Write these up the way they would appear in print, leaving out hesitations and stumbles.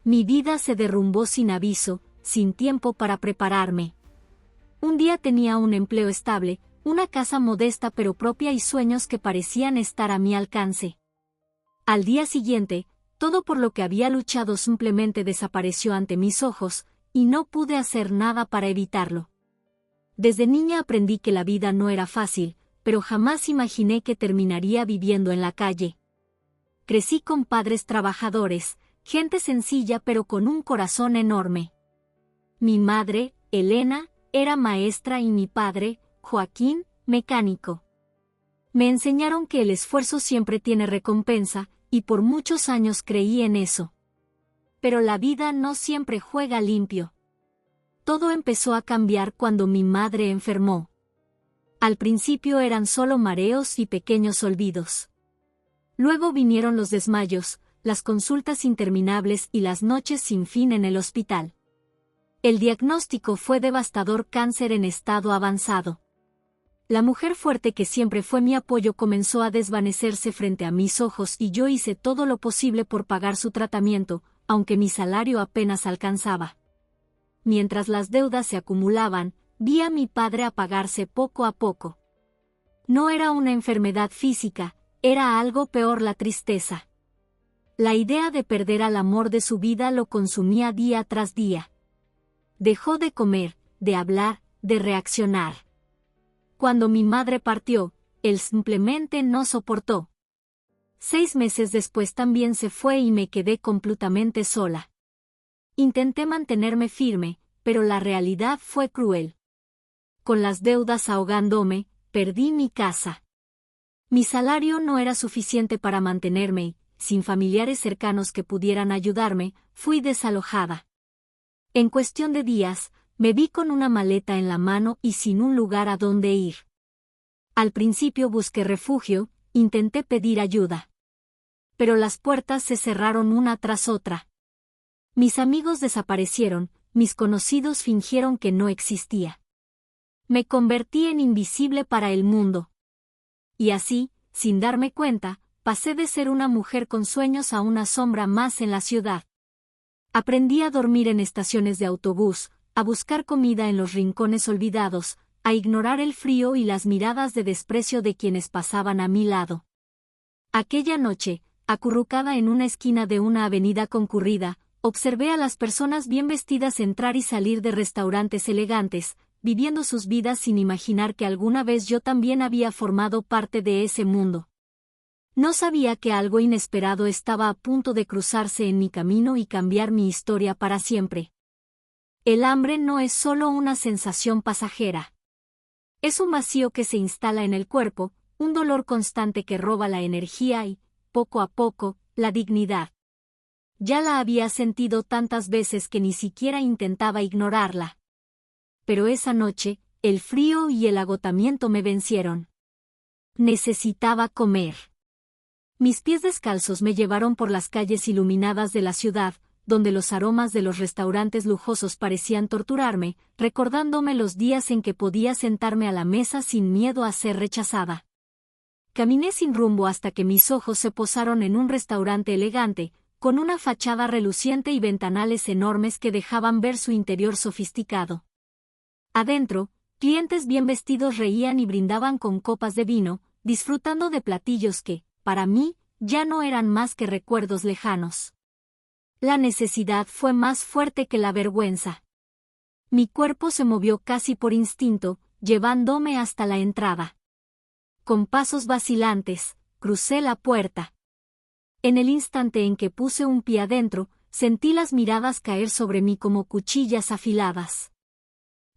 Mi vida se derrumbó sin aviso, sin tiempo para prepararme. Un día tenía un empleo estable, una casa modesta pero propia y sueños que parecían estar a mi alcance. Al día siguiente, todo por lo que había luchado simplemente desapareció ante mis ojos, y no pude hacer nada para evitarlo. Desde niña aprendí que la vida no era fácil, pero jamás imaginé que terminaría viviendo en la calle. Crecí con padres trabajadores, gente sencilla pero con un corazón enorme. Mi madre, Elena, era maestra y mi padre, Joaquín, mecánico. Me enseñaron que el esfuerzo siempre tiene recompensa, y por muchos años creí en eso. Pero la vida no siempre juega limpio. Todo empezó a cambiar cuando mi madre enfermó. Al principio eran solo mareos y pequeños olvidos. Luego vinieron los desmayos, las consultas interminables y las noches sin fin en el hospital. El diagnóstico fue devastador: cáncer en estado avanzado. La mujer fuerte que siempre fue mi apoyo comenzó a desvanecerse frente a mis ojos y yo hice todo lo posible por pagar su tratamiento, aunque mi salario apenas alcanzaba. Mientras las deudas se acumulaban, vi a mi padre apagarse poco a poco. No era una enfermedad física, era algo peor: la tristeza. La idea de perder al amor de su vida lo consumía día tras día. Dejó de comer, de hablar, de reaccionar. Cuando mi madre partió, él simplemente no soportó. 6 meses después también se fue y me quedé completamente sola. Intenté mantenerme firme, pero la realidad fue cruel. Con las deudas ahogándome, perdí mi casa. Mi salario no era suficiente para mantenerme y, sin familiares cercanos que pudieran ayudarme, fui desalojada. En cuestión de días, me vi con una maleta en la mano y sin un lugar a donde ir. Al principio busqué refugio, intenté pedir ayuda. Pero las puertas se cerraron una tras otra. Mis amigos desaparecieron, mis conocidos fingieron que no existía. Me convertí en invisible para el mundo. Y así, sin darme cuenta, pasé de ser una mujer con sueños a una sombra más en la ciudad. Aprendí a dormir en estaciones de autobús, a buscar comida en los rincones olvidados, a ignorar el frío y las miradas de desprecio de quienes pasaban a mi lado. Aquella noche, acurrucada en una esquina de una avenida concurrida, observé a las personas bien vestidas entrar y salir de restaurantes elegantes, viviendo sus vidas sin imaginar que alguna vez yo también había formado parte de ese mundo. No sabía que algo inesperado estaba a punto de cruzarse en mi camino y cambiar mi historia para siempre. El hambre no es solo una sensación pasajera. Es un vacío que se instala en el cuerpo, un dolor constante que roba la energía y, poco a poco, la dignidad. Ya la había sentido tantas veces que ni siquiera intentaba ignorarla. Pero esa noche, el frío y el agotamiento me vencieron. Necesitaba comer. Mis pies descalzos me llevaron por las calles iluminadas de la ciudad, donde los aromas de los restaurantes lujosos parecían torturarme, recordándome los días en que podía sentarme a la mesa sin miedo a ser rechazada. Caminé sin rumbo hasta que mis ojos se posaron en un restaurante elegante, con una fachada reluciente y ventanales enormes que dejaban ver su interior sofisticado. Adentro, clientes bien vestidos reían y brindaban con copas de vino, disfrutando de platillos que, para mí, ya no eran más que recuerdos lejanos. La necesidad fue más fuerte que la vergüenza. Mi cuerpo se movió casi por instinto, llevándome hasta la entrada. Con pasos vacilantes, crucé la puerta. En el instante en que puse un pie adentro, sentí las miradas caer sobre mí como cuchillas afiladas.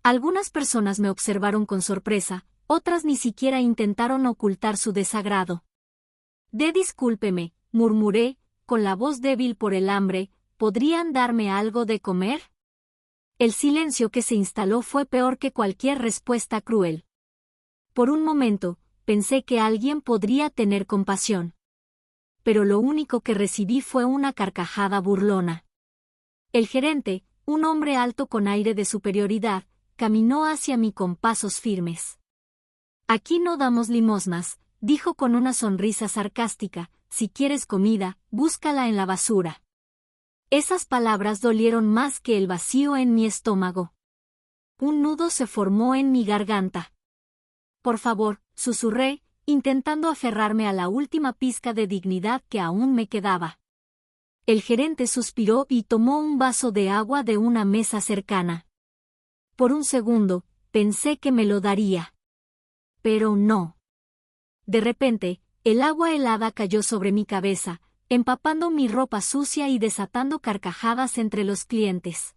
Algunas personas me observaron con sorpresa, otras ni siquiera intentaron ocultar su desagrado. Discúlpeme, murmuré, con la voz débil por el hambre, ¿podrían darme algo de comer? El silencio que se instaló fue peor que cualquier respuesta cruel. Por un momento, pensé que alguien podría tener compasión. Pero lo único que recibí fue una carcajada burlona. El gerente, un hombre alto con aire de superioridad, caminó hacia mí con pasos firmes. Aquí no damos limosnas, dijo con una sonrisa sarcástica, si quieres comida, búscala en la basura. Esas palabras dolieron más que el vacío en mi estómago. Un nudo se formó en mi garganta. Por favor, susurré, intentando aferrarme a la última pizca de dignidad que aún me quedaba. El gerente suspiró y tomó un vaso de agua de una mesa cercana. Por un segundo, pensé que me lo daría. Pero no. De repente, el agua helada cayó sobre mi cabeza, empapando mi ropa sucia y desatando carcajadas entre los clientes.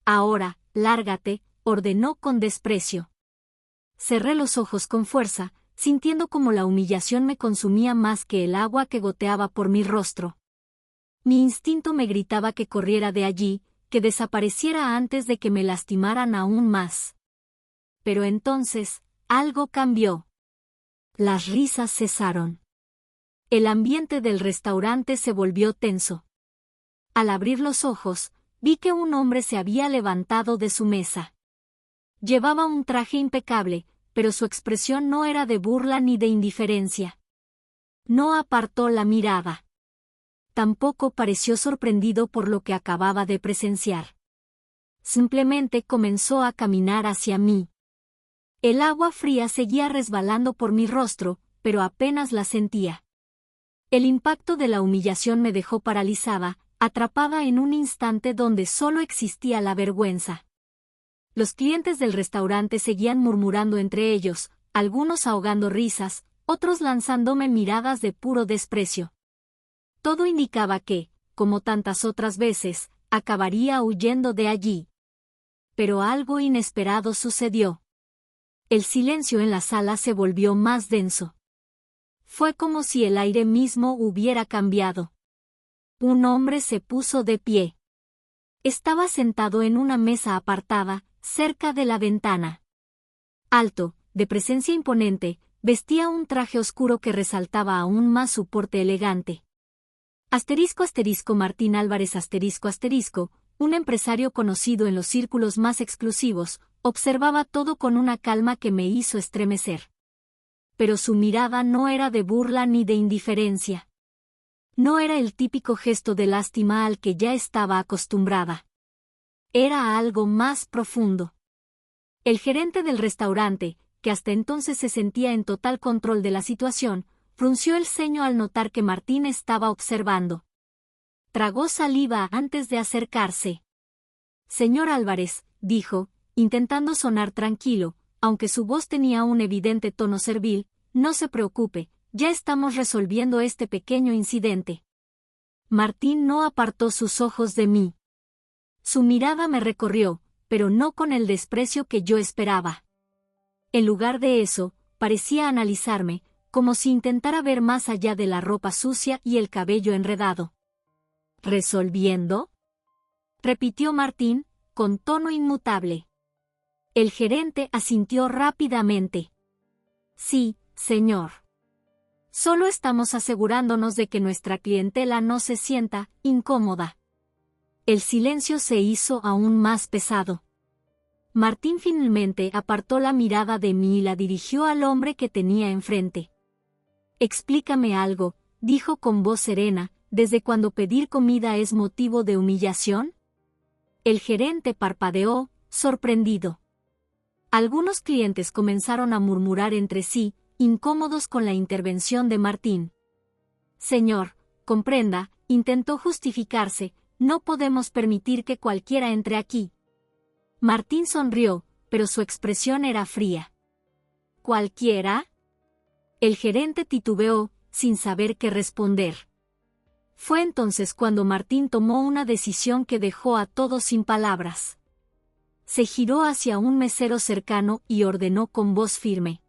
Ahora, lárgate, ordenó con desprecio. Cerré los ojos con fuerza, sintiendo como la humillación me consumía más que el agua que goteaba por mi rostro. Mi instinto me gritaba que corriera de allí, que desapareciera antes de que me lastimaran aún más. Pero entonces, algo cambió. Las risas cesaron. El ambiente del restaurante se volvió tenso. Al abrir los ojos, vi que un hombre se había levantado de su mesa. Llevaba un traje impecable, pero su expresión no era de burla ni de indiferencia. No apartó la mirada. Tampoco pareció sorprendido por lo que acababa de presenciar. Simplemente comenzó a caminar hacia mí. El agua fría seguía resbalando por mi rostro, pero apenas la sentía. El impacto de la humillación me dejó paralizada, atrapada en un instante donde solo existía la vergüenza. Los clientes del restaurante seguían murmurando entre ellos, algunos ahogando risas, otros lanzándome miradas de puro desprecio. Todo indicaba que, como tantas otras veces, acabaría huyendo de allí. Pero algo inesperado sucedió. El silencio en la sala se volvió más denso. Fue como si el aire mismo hubiera cambiado. Un hombre se puso de pie. Estaba sentado en una mesa apartada, cerca de la ventana. Alto, de presencia imponente, vestía un traje oscuro que resaltaba aún más su porte elegante. Martín Álvarez un empresario conocido en los círculos más exclusivos, observaba todo con una calma que me hizo estremecer. Pero su mirada no era de burla ni de indiferencia. No era el típico gesto de lástima al que ya estaba acostumbrada. Era algo más profundo. El gerente del restaurante, que hasta entonces se sentía en total control de la situación, frunció el ceño al notar que Martín estaba observando. Tragó saliva antes de acercarse. «Señor Álvarez», dijo, intentando sonar tranquilo, aunque su voz tenía un evidente tono servil, «no se preocupe, ya estamos resolviendo este pequeño incidente». Martín no apartó sus ojos de mí. Su mirada me recorrió, pero no con el desprecio que yo esperaba. En lugar de eso, parecía analizarme, como si intentara ver más allá de la ropa sucia y el cabello enredado. «¿Resolviendo?», repitió Martín, con tono inmutable. El gerente asintió rápidamente. «Sí, señor. Solo estamos asegurándonos de que nuestra clientela no se sienta incómoda». El silencio se hizo aún más pesado. Martín finalmente apartó la mirada de mí y la dirigió al hombre que tenía enfrente. «Explícame algo», dijo con voz serena, «¿desde cuándo pedir comida es motivo de humillación?». El gerente parpadeó, sorprendido. Algunos clientes comenzaron a murmurar entre sí, incómodos con la intervención de Martín. «Señor, comprenda», intentó justificarse, «no podemos permitir que cualquiera entre aquí». Martín sonrió, pero su expresión era fría. «¿Cualquiera?». El gerente titubeó, sin saber qué responder. Fue entonces cuando Martín tomó una decisión que dejó a todos sin palabras. Se giró hacia un mesero cercano y ordenó con voz firme: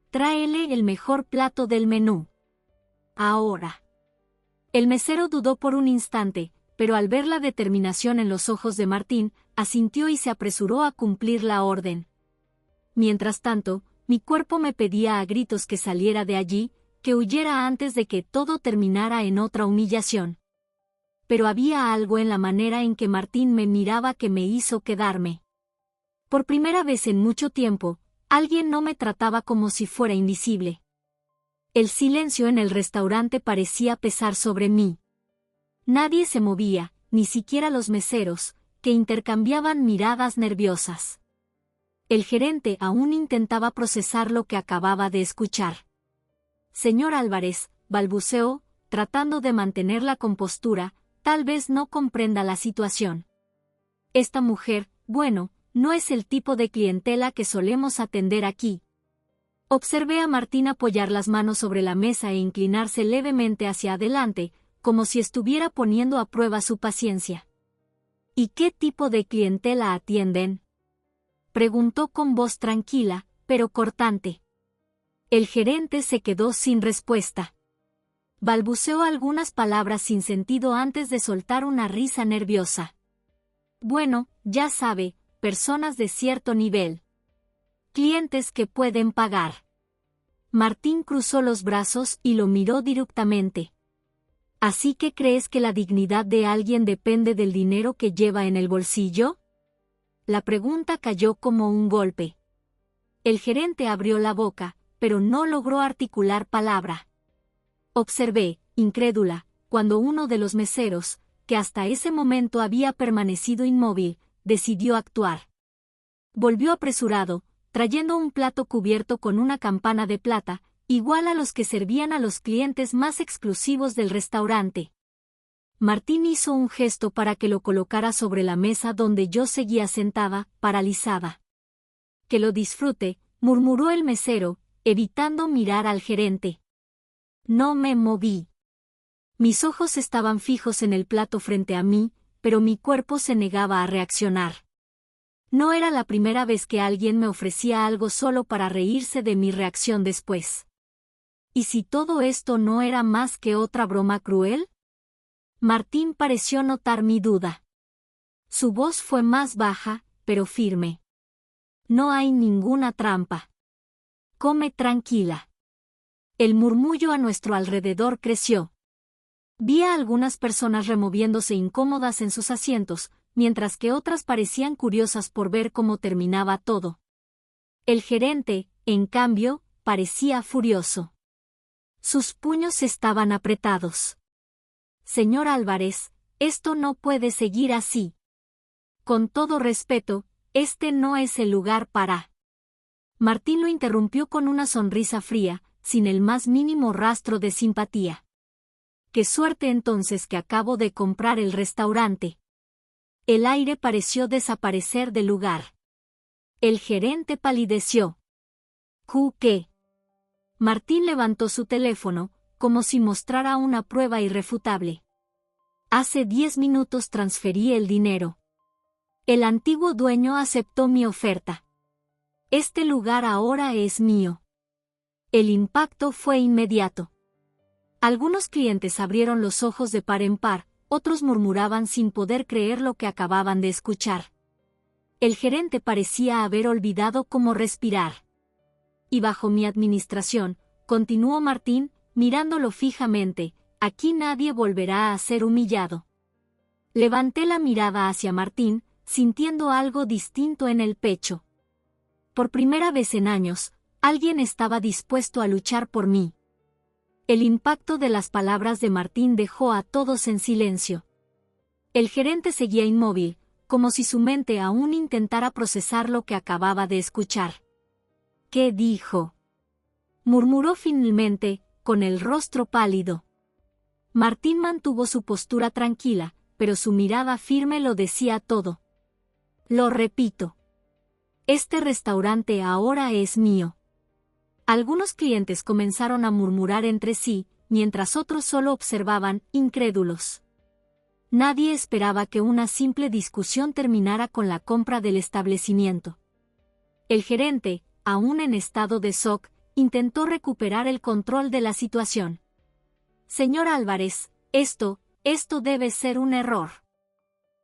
«Tráele el mejor plato del menú. Ahora». El mesero dudó por un instante, pero al ver la determinación en los ojos de Martín, asintió y se apresuró a cumplir la orden. Mientras tanto, mi cuerpo me pedía a gritos que saliera de allí, que huyera antes de que todo terminara en otra humillación. Pero había algo en la manera en que Martín me miraba que me hizo quedarme. Por primera vez en mucho tiempo, alguien no me trataba como si fuera invisible. El silencio en el restaurante parecía pesar sobre mí. Nadie se movía, ni siquiera los meseros, que intercambiaban miradas nerviosas. El gerente aún intentaba procesar lo que acababa de escuchar. Señor Álvarez, balbuceó, tratando de mantener la compostura, tal vez no comprenda la situación. Esta mujer, bueno, no es el tipo de clientela que solemos atender aquí. Observé a Martín apoyar las manos sobre la mesa e inclinarse levemente hacia adelante, como si estuviera poniendo a prueba su paciencia. ¿Y qué tipo de clientela atienden?, preguntó con voz tranquila, pero cortante. El gerente se quedó sin respuesta. Balbuceó algunas palabras sin sentido antes de soltar una risa nerviosa. Bueno, ya sabe, personas de cierto nivel. Clientes que pueden pagar. Martín cruzó los brazos y lo miró directamente. ¿Así que crees que la dignidad de alguien depende del dinero que lleva en el bolsillo? La pregunta cayó como un golpe. El gerente abrió la boca, pero no logró articular palabra. Observé, incrédula, cuando uno de los meseros, que hasta ese momento había permanecido inmóvil, decidió actuar. Volvió apresurado, trayendo un plato cubierto con una campana de plata, igual a los que servían a los clientes más exclusivos del restaurante. Martín hizo un gesto para que lo colocara sobre la mesa donde yo seguía sentada, paralizada. Que lo disfrute, murmuró el mesero, evitando mirar al gerente. No me moví. Mis ojos estaban fijos en el plato frente a mí, pero mi cuerpo se negaba a reaccionar. No era la primera vez que alguien me ofrecía algo solo para reírse de mi reacción después. ¿Y si todo esto no era más que otra broma cruel? Martín pareció notar mi duda. Su voz fue más baja, pero firme. No hay ninguna trampa. Come tranquila. El murmullo a nuestro alrededor creció. Vi a algunas personas removiéndose incómodas en sus asientos, mientras que otras parecían curiosas por ver cómo terminaba todo. El gerente, en cambio, parecía furioso. Sus puños estaban apretados. Señor Álvarez, esto no puede seguir así. Con todo respeto, este no es el lugar para... Martín lo interrumpió con una sonrisa fría, sin el más mínimo rastro de simpatía. Qué suerte entonces que acabo de comprar el restaurante. El aire pareció desaparecer del lugar. El gerente palideció. ¿Qué? Martín levantó su teléfono, como si mostrara una prueba irrefutable. Hace 10 minutos transferí el dinero. El antiguo dueño aceptó mi oferta. Este lugar ahora es mío. El impacto fue inmediato. Algunos clientes abrieron los ojos de par en par, otros murmuraban sin poder creer lo que acababan de escuchar. El gerente parecía haber olvidado cómo respirar. Y bajo mi administración, continuó Martín, mirándolo fijamente, aquí nadie volverá a ser humillado. Levanté la mirada hacia Martín, sintiendo algo distinto en el pecho. Por primera vez en años, alguien estaba dispuesto a luchar por mí. El impacto de las palabras de Martín dejó a todos en silencio. El gerente seguía inmóvil, como si su mente aún intentara procesar lo que acababa de escuchar. ¿Qué dijo? Murmuró finalmente, con el rostro pálido. Martín mantuvo su postura tranquila, pero su mirada firme lo decía todo. Lo repito. Este restaurante ahora es mío. Algunos clientes comenzaron a murmurar entre sí, mientras otros solo observaban, incrédulos. Nadie esperaba que una simple discusión terminara con la compra del establecimiento. El gerente, aún en estado de shock, intentó recuperar el control de la situación. Señor Álvarez, esto debe ser un error.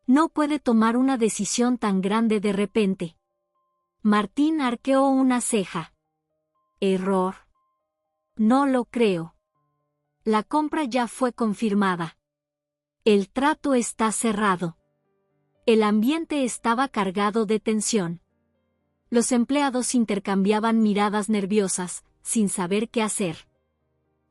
No puede tomar una decisión tan grande de repente. Martín arqueó una ceja. ¿Error? No lo creo. La compra ya fue confirmada. El trato está cerrado. El ambiente estaba cargado de tensión. Los empleados intercambiaban miradas nerviosas, sin saber qué hacer.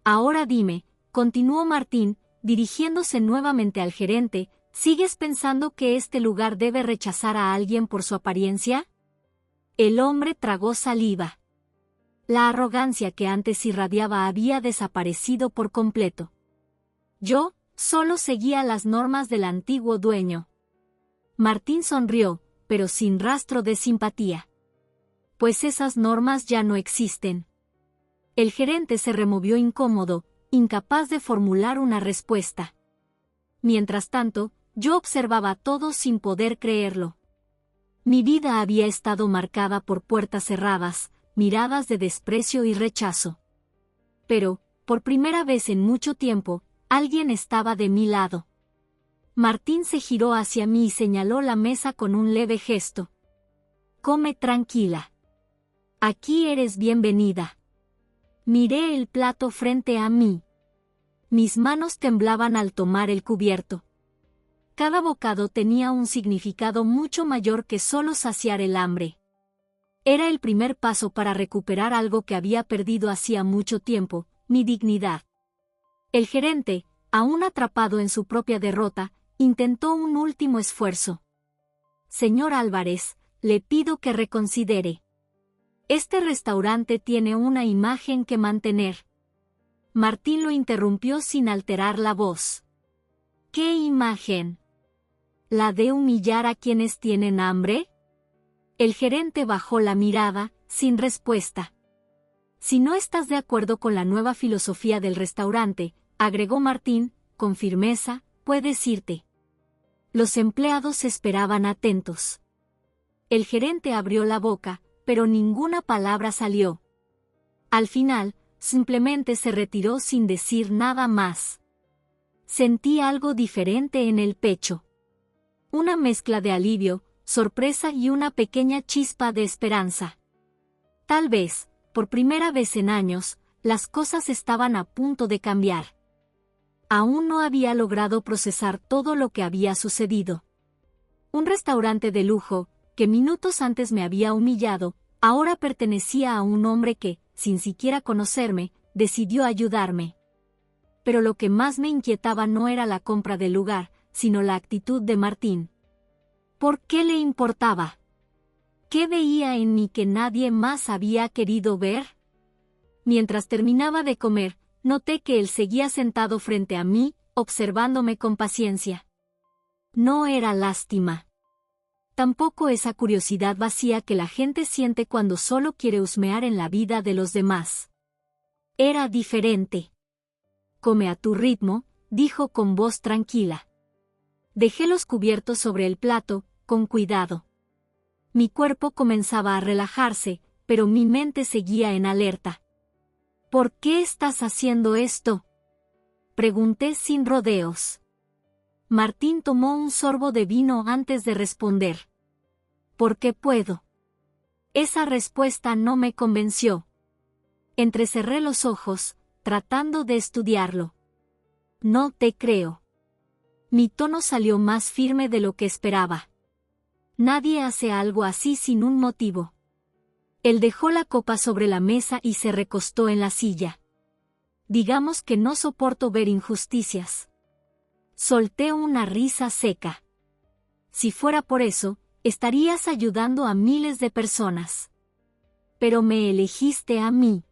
Ahora dime, continuó Martín, dirigiéndose nuevamente al gerente, ¿Sigues pensando que este lugar debe rechazar a alguien por su apariencia? El hombre tragó saliva. La arrogancia que antes irradiaba había desaparecido por completo. Yo solo seguía las normas del antiguo dueño. Martín sonrió, pero sin rastro de simpatía. Pues esas normas ya no existen. El gerente se removió incómodo, incapaz de formular una respuesta. Mientras tanto, yo observaba todo sin poder creerlo. Mi vida había estado marcada por puertas cerradas, miradas de desprecio y rechazo. Pero, por primera vez en mucho tiempo, alguien estaba de mi lado. Martín se giró hacia mí y señaló la mesa con un leve gesto. Come tranquila. Aquí eres bienvenida. Miré el plato frente a mí. Mis manos temblaban al tomar el cubierto. Cada bocado tenía un significado mucho mayor que solo saciar el hambre. Era el primer paso para recuperar algo que había perdido hacía mucho tiempo, mi dignidad. El gerente, aún atrapado en su propia derrota, intentó un último esfuerzo. Señor Álvarez, le pido que reconsidere. Este restaurante tiene una imagen que mantener. Martín lo interrumpió sin alterar la voz. ¿Qué imagen? ¿La de humillar a quienes tienen hambre? El gerente bajó la mirada, sin respuesta. Si no estás de acuerdo con la nueva filosofía del restaurante, agregó Martín, con firmeza, puedes irte. Los empleados esperaban atentos. El gerente abrió la boca, pero ninguna palabra salió. Al final, simplemente se retiró sin decir nada más. Sentí algo diferente en el pecho. Una mezcla de alivio, sorpresa y una pequeña chispa de esperanza. Tal vez, por primera vez en años, las cosas estaban a punto de cambiar. Aún no había logrado procesar todo lo que había sucedido. Un restaurante de lujo, que minutos antes me había humillado, ahora pertenecía a un hombre que, sin siquiera conocerme, decidió ayudarme. Pero lo que más me inquietaba no era la compra del lugar, sino la actitud de Martín. ¿Por qué le importaba? ¿Qué veía en mí que nadie más había querido ver? Mientras terminaba de comer, noté que él seguía sentado frente a mí, observándome con paciencia. No era lástima. Tampoco esa curiosidad vacía que la gente siente cuando solo quiere husmear en la vida de los demás. Era diferente. Come a tu ritmo, dijo con voz tranquila. Dejé los cubiertos sobre el plato, con cuidado. Mi cuerpo comenzaba a relajarse, pero mi mente seguía en alerta. ¿Por qué estás haciendo esto? Pregunté sin rodeos. Martín tomó un sorbo de vino antes de responder. ¿Por qué puedo? Esa respuesta no me convenció. Entrecerré los ojos, tratando de estudiarlo. No te creo. Mi tono salió más firme de lo que esperaba. Nadie hace algo así sin un motivo. Él dejó la copa sobre la mesa y se recostó en la silla. Digamos que no soporto ver injusticias. Solté una risa seca. Si fuera por eso, estarías ayudando a miles de personas. Pero me elegiste a mí.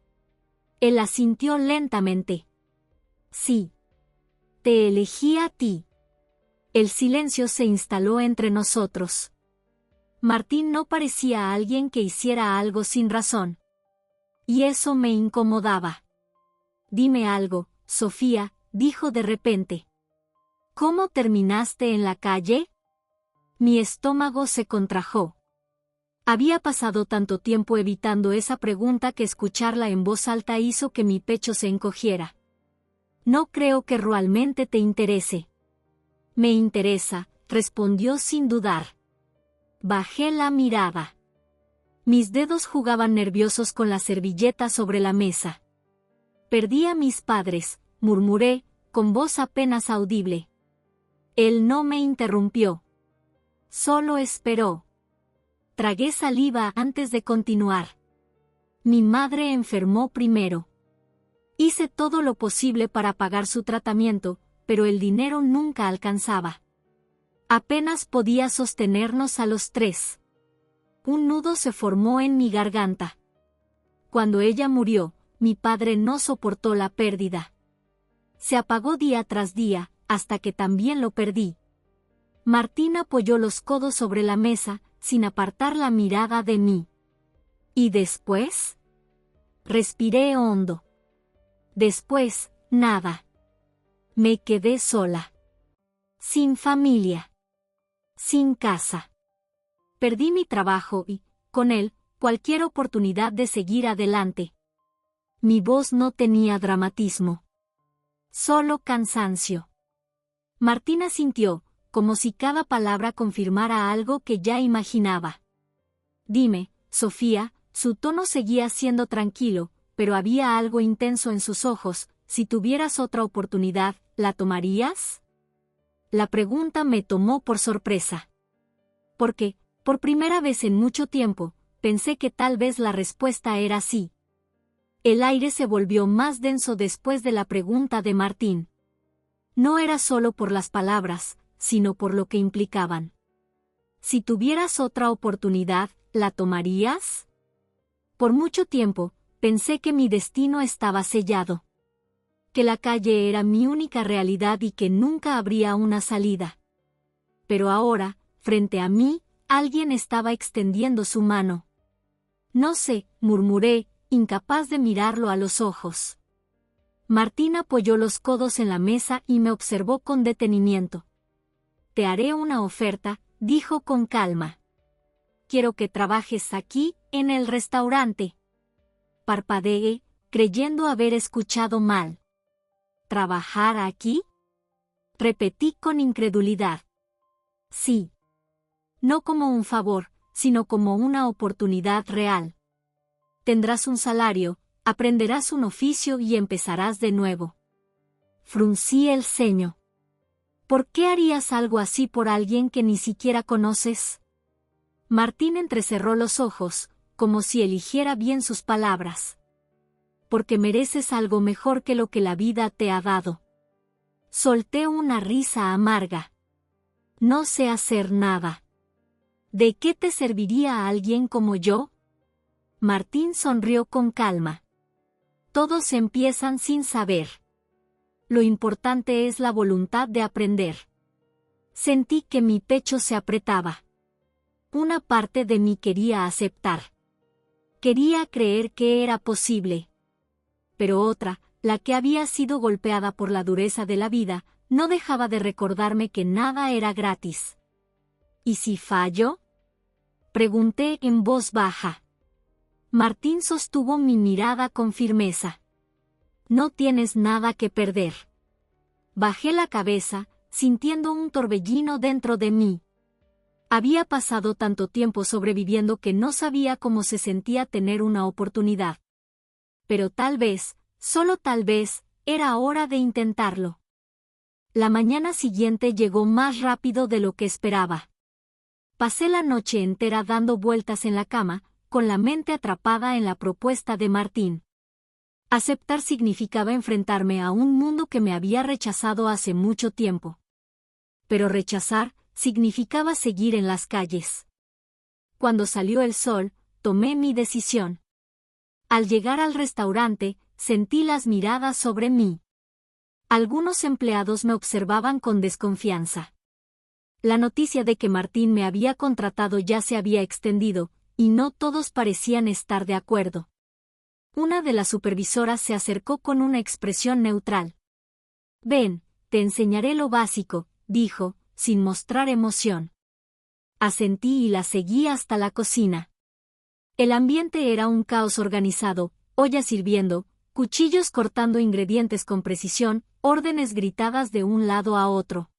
Él asintió lentamente. Sí. Te elegí a ti. El silencio se instaló entre nosotros. Martín no parecía alguien que hiciera algo sin razón. Y eso me incomodaba. Dime algo, Sofía, dijo de repente. ¿Cómo terminaste en la calle? Mi estómago se contrajo. Había pasado tanto tiempo evitando esa pregunta que escucharla en voz alta hizo que mi pecho se encogiera. No creo que realmente te interese. Me interesa, respondió sin dudar. Bajé la mirada. Mis dedos jugaban nerviosos con la servilleta sobre la mesa. Perdí a mis padres, murmuré, con voz apenas audible. Él no me interrumpió. Solo esperó. Tragué saliva antes de continuar. Mi madre enfermó primero. Hice todo lo posible para pagar su tratamiento, pero el dinero nunca alcanzaba. Apenas podía sostenernos a los tres. Un nudo se formó en mi garganta. Cuando ella murió, mi padre no soportó la pérdida. Se apagó día tras día, hasta que también lo perdí. Martín apoyó los codos sobre la mesa, sin apartar la mirada de mí. ¿Y después? Respiré hondo. Después, nada. Me quedé sola. Sin familia. Sin casa. Perdí mi trabajo y, con él, cualquier oportunidad de seguir adelante. Mi voz no tenía dramatismo. Solo cansancio. Martina sintió, como si cada palabra confirmara algo que ya imaginaba. Dime, Sofía, su tono seguía siendo tranquilo, pero había algo intenso en sus ojos. Si tuvieras otra oportunidad, ¿la tomarías? La pregunta me tomó por sorpresa. Porque, por primera vez en mucho tiempo, pensé que tal vez la respuesta era sí. El aire se volvió más denso después de la pregunta de Martín. No era solo por las palabras, sino por lo que implicaban. Si tuvieras otra oportunidad, ¿la tomarías? Por mucho tiempo, pensé que mi destino estaba sellado. Que la calle era mi única realidad y que nunca habría una salida. Pero ahora, frente a mí, alguien estaba extendiendo su mano. No sé, murmuré, incapaz de mirarlo a los ojos. Martín apoyó los codos en la mesa y me observó con detenimiento. Te haré una oferta, dijo con calma. Quiero que trabajes aquí, en el restaurante. Parpadeé, creyendo haber escuchado mal. ¿Trabajar aquí? Repetí con incredulidad. Sí. No como un favor, sino como una oportunidad real. Tendrás un salario, aprenderás un oficio y empezarás de nuevo. Fruncí el ceño. ¿Por qué harías algo así por alguien que ni siquiera conoces? Martín entrecerró los ojos, como si eligiera bien sus palabras. Porque mereces algo mejor que lo que la vida te ha dado. Solté una risa amarga. No sé hacer nada. ¿De qué te serviría a alguien como yo? Martín sonrió con calma. Todos empiezan sin saber. Lo importante es la voluntad de aprender. Sentí que mi pecho se apretaba. Una parte de mí quería aceptar. Quería creer que era posible. Pero otra, la que había sido golpeada por la dureza de la vida, no dejaba de recordarme que nada era gratis. ¿Y si fallo? Pregunté en voz baja. Martín sostuvo mi mirada con firmeza. No tienes nada que perder. Bajé la cabeza, sintiendo un torbellino dentro de mí. Había pasado tanto tiempo sobreviviendo que no sabía cómo se sentía tener una oportunidad. Pero tal vez, solo tal vez, era hora de intentarlo. La mañana siguiente llegó más rápido de lo que esperaba. Pasé la noche entera dando vueltas en la cama, con la mente atrapada en la propuesta de Martín. Aceptar significaba enfrentarme a un mundo que me había rechazado hace mucho tiempo. Pero rechazar significaba seguir en las calles. Cuando salió el sol, tomé mi decisión. Al llegar al restaurante, sentí las miradas sobre mí. Algunos empleados me observaban con desconfianza. La noticia de que Martín me había contratado ya se había extendido, y no todos parecían estar de acuerdo. Una de las supervisoras se acercó con una expresión neutral. Ven, te enseñaré lo básico, dijo, sin mostrar emoción. Asentí y la seguí hasta la cocina. El ambiente era un caos organizado, ollas hirviendo, cuchillos cortando ingredientes con precisión, órdenes gritadas de un lado a otro.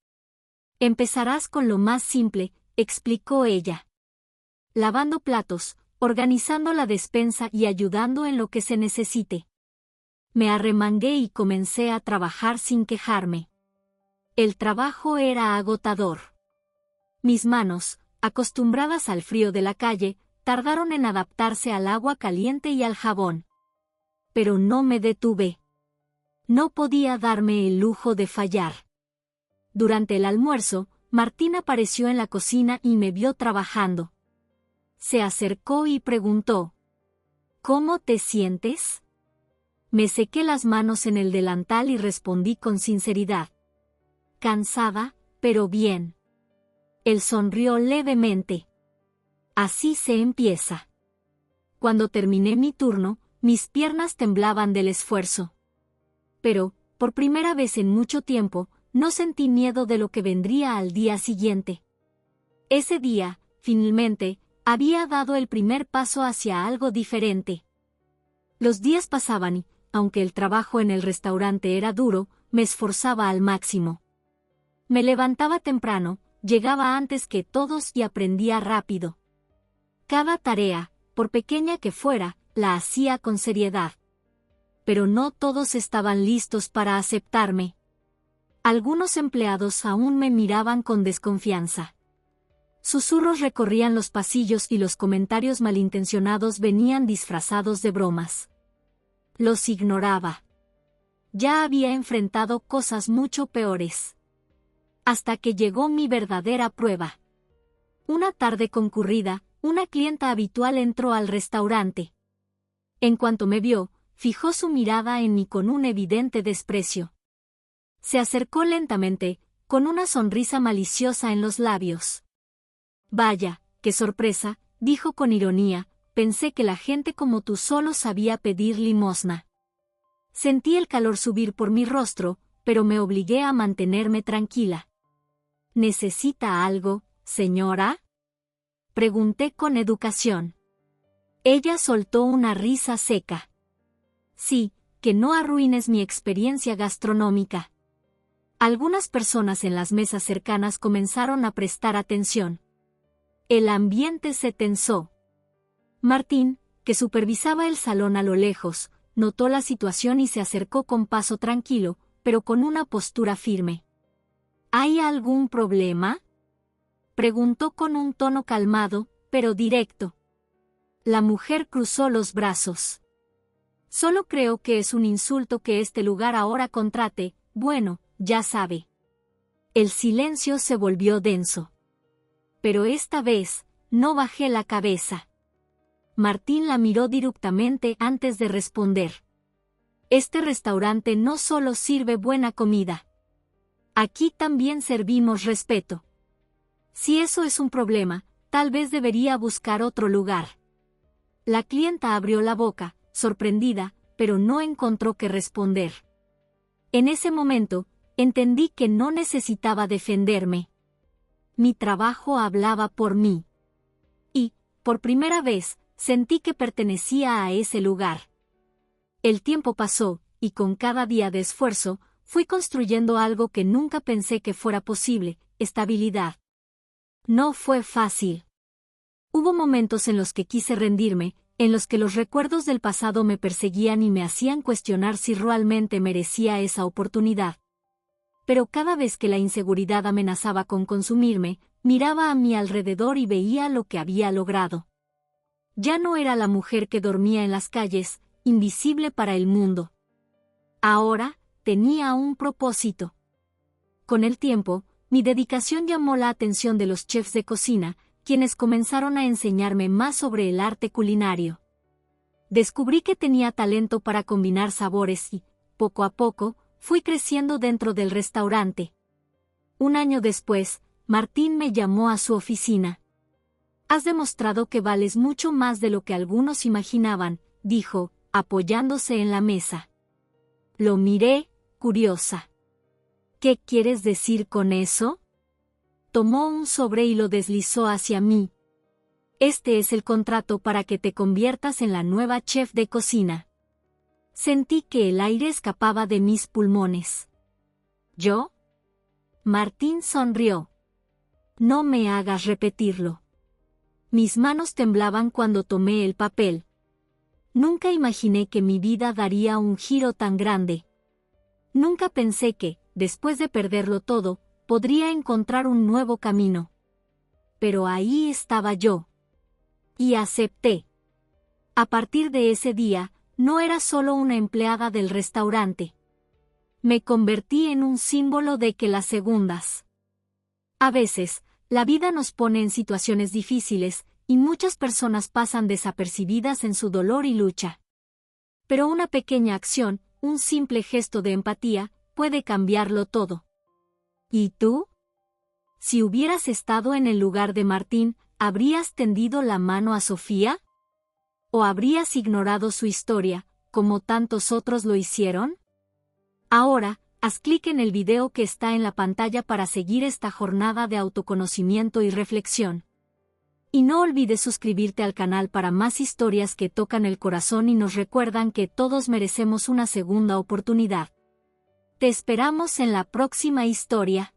Empezarás con lo más simple, explicó ella. Lavando platos, organizando la despensa y ayudando en lo que se necesite. Me arremangué y comencé a trabajar sin quejarme. El trabajo era agotador. Mis manos, acostumbradas al frío de la calle, tardaron en adaptarse al agua caliente y al jabón. Pero no me detuve. No podía darme el lujo de fallar. Durante el almuerzo, Martín apareció en la cocina y me vio trabajando. Se acercó y preguntó: ¿Cómo te sientes? Me sequé las manos en el delantal y respondí con sinceridad: cansada, pero bien. Él sonrió levemente. Así se empieza. Cuando terminé mi turno, mis piernas temblaban del esfuerzo. Pero, por primera vez en mucho tiempo, no sentí miedo de lo que vendría al día siguiente. Ese día, finalmente, había dado el primer paso hacia algo diferente. Los días pasaban y, aunque el trabajo en el restaurante era duro, me esforzaba al máximo. Me levantaba temprano, llegaba antes que todos y aprendía rápido. Cada tarea, por pequeña que fuera, la hacía con seriedad. Pero no todos estaban listos para aceptarme. Algunos empleados aún me miraban con desconfianza. Susurros recorrían los pasillos y los comentarios malintencionados venían disfrazados de bromas. Los ignoraba. Ya había enfrentado cosas mucho peores. Hasta que llegó mi verdadera prueba. Una tarde concurrida, una clienta habitual entró al restaurante. En cuanto me vio, fijó su mirada en mí con un evidente desprecio. Se acercó lentamente, con una sonrisa maliciosa en los labios. Vaya, qué sorpresa, dijo con ironía, pensé que la gente como tú solo sabía pedir limosna. Sentí el calor subir por mi rostro, pero me obligué a mantenerme tranquila. ¿Necesita algo, señora?, pregunté con educación. Ella soltó una risa seca. Sí, que no arruines mi experiencia gastronómica. Algunas personas en las mesas cercanas comenzaron a prestar atención. El ambiente se tensó. Martín, que supervisaba el salón a lo lejos, notó la situación y se acercó con paso tranquilo, pero con una postura firme. ¿Hay algún problema?, preguntó con un tono calmado, pero directo. La mujer cruzó los brazos. Solo creo que es un insulto que este lugar ahora contrate, bueno, ya sabe. El silencio se volvió denso. Pero esta vez, no bajé la cabeza. Martín la miró directamente antes de responder. Este restaurante no solo sirve buena comida. Aquí también servimos respeto. Si eso es un problema, tal vez debería buscar otro lugar. La clienta abrió la boca, sorprendida, pero no encontró qué responder. En ese momento, entendí que no necesitaba defenderme. Mi trabajo hablaba por mí. Y, por primera vez, sentí que pertenecía a ese lugar. El tiempo pasó, y con cada día de esfuerzo, fui construyendo algo que nunca pensé que fuera posible: estabilidad. No fue fácil. Hubo momentos en los que quise rendirme, en los que los recuerdos del pasado me perseguían y me hacían cuestionar si realmente merecía esa oportunidad. Pero cada vez que la inseguridad amenazaba con consumirme, miraba a mi alrededor y veía lo que había logrado. Ya no era la mujer que dormía en las calles, invisible para el mundo. Ahora, tenía un propósito. Con el tiempo, mi dedicación llamó la atención de los chefs de cocina, quienes comenzaron a enseñarme más sobre el arte culinario. Descubrí que tenía talento para combinar sabores y, poco a poco, fui creciendo dentro del restaurante. Un año después, Martín me llamó a su oficina. Has demostrado que vales mucho más de lo que algunos imaginaban, dijo, apoyándose en la mesa. Lo miré, curiosa. ¿Qué quieres decir con eso? Tomó un sobre y lo deslizó hacia mí. Este es el contrato para que te conviertas en la nueva chef de cocina. Sentí que el aire escapaba de mis pulmones. ¿Yo? Martín sonrió. No me hagas repetirlo. Mis manos temblaban cuando tomé el papel. Nunca imaginé que mi vida daría un giro tan grande. Nunca pensé que, después de perderlo todo, podría encontrar un nuevo camino. Pero ahí estaba yo. Y acepté. A partir de ese día, no era solo una empleada del restaurante. Me convertí en un símbolo de que las segundas A veces, la vida nos pone en situaciones difíciles, y muchas personas pasan desapercibidas en su dolor y lucha. Pero una pequeña acción, un simple gesto de empatía, puede cambiarlo todo. ¿Y tú? Si hubieras estado en el lugar de Martín, ¿habrías tendido la mano a Sofía? ¿O habrías ignorado su historia, como tantos otros lo hicieron? Ahora, haz clic en el video que está en la pantalla para seguir esta jornada de autoconocimiento y reflexión. Y no olvides suscribirte al canal para más historias que tocan el corazón y nos recuerdan que todos merecemos una segunda oportunidad. Te esperamos en la próxima historia.